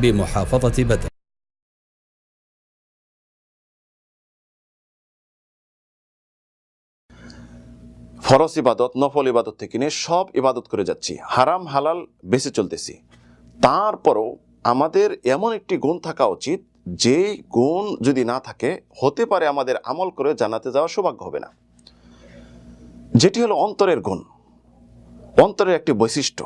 بمحافظة بدر। ফরজ ইবাদত, নফল ইবাদত থেকে নিয়ে সব ইবাদত করে যাচ্ছি, হারাম হালাল বেঁচে চলতেছি। তারপরও আমাদের এমন একটি গুণ থাকা উচিত, যেই গুণ যদি না থাকে হতে পারে আমাদের আমল করে জান্নাতে যাওয়ার সৌভাগ্য হবে না। যেটি হলো অন্তরের গুণ, অন্তরের একটি বৈশিষ্ট্য,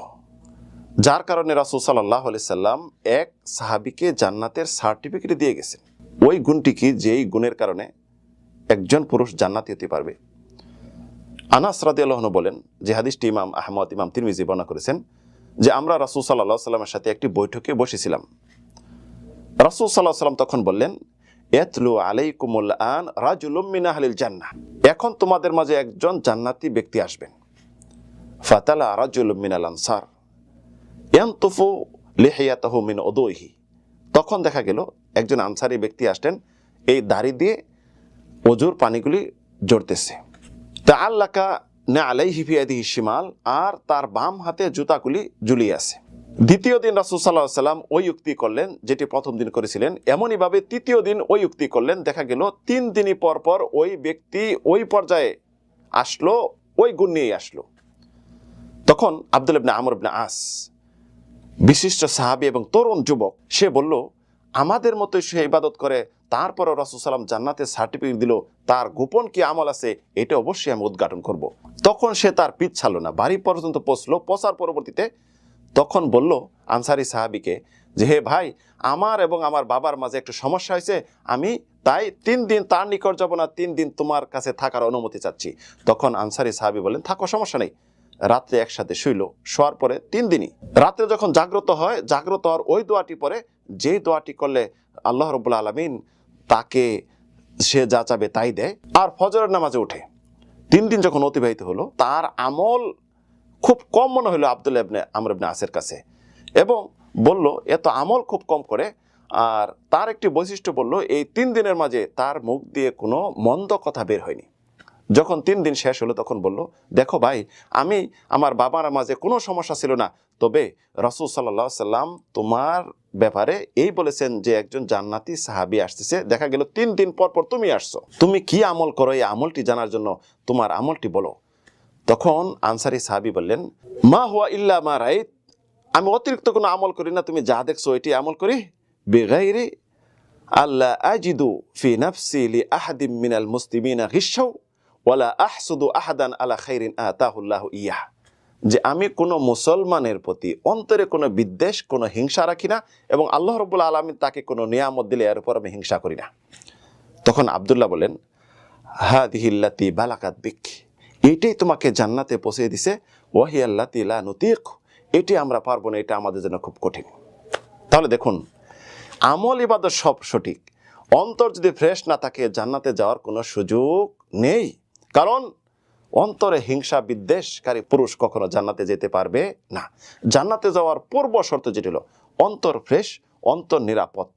যার কারণে রাসূল সাল্লাল্লাহু আলাইহি সাল্লাম এক সাহাবীকে জান্নাতের সার্টিফিকেট দিয়ে গেছেন। ওই গুণটি কি, যেই গুণের কারণে একজন পুরুষ জান্নাতি হতে পারবে। আনাস রাদিয়াল্লাহু আনহু বলেন, যে হাদিসটি ইমাম আহমদ, ইমাম তিরমিজি বর্ণনা করেছেন, যে আমরা রাসূল সাল্লাল্লাহু আলাইহি সাল্লামের সাথে একটি বৈঠকে বসেছিলাম। রাসূল সাল্লাল্লাহু আলাইহি সাল্লাম তখন বললেন, ইয়াতলু আলাইকুমুল আন রাজুলুম মিন আহলিল জান্নাহ, এখন তোমাদের মাঝে একজন জান্নাতি ব্যক্তি আসবেন। ফাতালা রাজুলুম মিনাল আনসার ইয়ানতুফু লিহিয়াতাহু মিন উদুইহি, তখন দেখা গেল একজন আনসারী ব্যক্তি আসলেন, এই দাড়ি দিয়ে ওযুর পানিগুলি জড়তেছে। তাআল্লাকা না আলাইহি ফি ইয়াদিহি শিমাল, আর তার বাম হাতে জুতাগুলি ঝুলিয়ে আছে। দ্বিতীয় দিন রাসূল সাল্লাল্লাহু আলাইহি সাল্লাম ওই উক্তি করলেন যেটি প্রথম দিন করেছিলেন। এমনই ভাবে তৃতীয় দিন ওই উক্তি করলেন। দেখা গেল 3 দিনই পর পর ওই ব্যক্তি ওই পর্যায়ে আসলো, ওই গুণ নিয়ে আসলো। তখন আব্দুল্লাহ ইবনে আমর ইবনে আস, বিশিষ্ট সাহাবী এবং তরুণ যুবক, সে বলল, আমাদের মতো সে ইবাদত করে, তারপরও রাসূল সাল্লাম জান্নাতের সার্টিফিকেট দিল, তার গোপন কি আমল আছে এটা অবশ্যই আমি উদ্ঘাটন করব। তখন সে তার পিছ ছাড়লো না, বাড়ি পর্যন্ত পৌঁছলো। পৌঁছার পরবর্তীতে তখন বলল আনসারী সাহাবীকে যে, হে ভাই, আমার এবং আমার বাবার মাঝে একটু সমস্যা হয়েছে, আমি তাই 3 দিন তার নিকট যাব না, 3 দিন তোমার কাছে থাকার অনুমতি চাচ্ছি। তখন আনসারী সাহাবী বলেন, থাকো, সমস্যা নেই। রাত্রে একসাথে শুইল, শোয়ার পরে 3 দিনই রাত্রে যখন জাগ্রত হয়, জাগ্রত হওয়ার ওই দোয়াটি পরে, যেই দোয়াটি করলে আল্লাহ রাব্বুল আলামিন তাকে সে যা চাবে তাই দেয়। আর ফজরের নামাজে উঠে 3 দিন যখন অতিবাহিত হলো, তার আমল খুব কম মনে হলো আব্দুল্লাহ ইবনে আমর ইবনে আসের কাছে, এবং বলল এত আমল খুব কম করে। আর তার একটি বৈশিষ্ট্য বলল, এই 3 দিনের মাঝে তার মুখ দিয়ে কোনো মন্দ কথা বের হয়নি। যখন 3 দিন শেষ হলো তখন বলল, দেখো ভাই, আমি আমার বাবার মাঝে কোনো সমস্যা ছিল না, তবে রাসূল সাল্লাল্লাহু আলাইহি সাল্লাম তোমার ব্যাপারে এই বলেছেন যে একজন জান্নাতি সাহাবী আসতেছে। দেখা গেল 3 দিন পর পর তুমি আসছো, তুমি কি আমল করো, এই আমলটি জানার জন্য তোমার আমলটি বলো। তখন আনসারী সাহাবী বললেন, মা হুয়া ইল্লা মা রাইত, আমি অতিরিক্ত কোনো আমল করি না, তুমি যা দেখছো এটি আমল করি। বিগাইরি আল্লা আজিদু ফি নাফসি লি আহাদিম মিনাল মুসলিমিনা গিশাও ওয়ালা আহসুদু আহাদান আলা খাইরিন আতাহুল্লাহু ইয়াহ, যে আমি কোনো মুসলমানের প্রতি অন্তরে কোনো বিদ্বেষ, কোনো হিংসা রাখি না, এবং আল্লাহ রাব্বুল আলামিন তাকে কোনো নিয়ামত দিলে এর উপর আমি হিংসা করি না। তখন আব্দুল্লাহ বলেন, হাদিহিল্লাতি বালাকাত বিক, এইটাই তোমাকে জান্নাতে পৌঁছে দিছে। ওয়াহিয়াল্লাতি লা নুতিক, এটি আমরা পারবো না, এটা আমাদের জন্য খুব কঠিন। তাহলে দেখুন, আমল ইবাদত সব সঠিক, অন্তর যদি ফ্রেশ না থাকে জান্নাতে যাওয়ার কোনো সুযোগ নেই। কারণ অন্তরে হিংসা বিদ্বেষকারী পুরুষ কখনো জান্নাতে যেতে পারবে না। জান্নাতে যাওয়ার পূর্ব শর্ত যেটি হলো অন্তর ফ্রেশ, অন্তর নিরাপদ।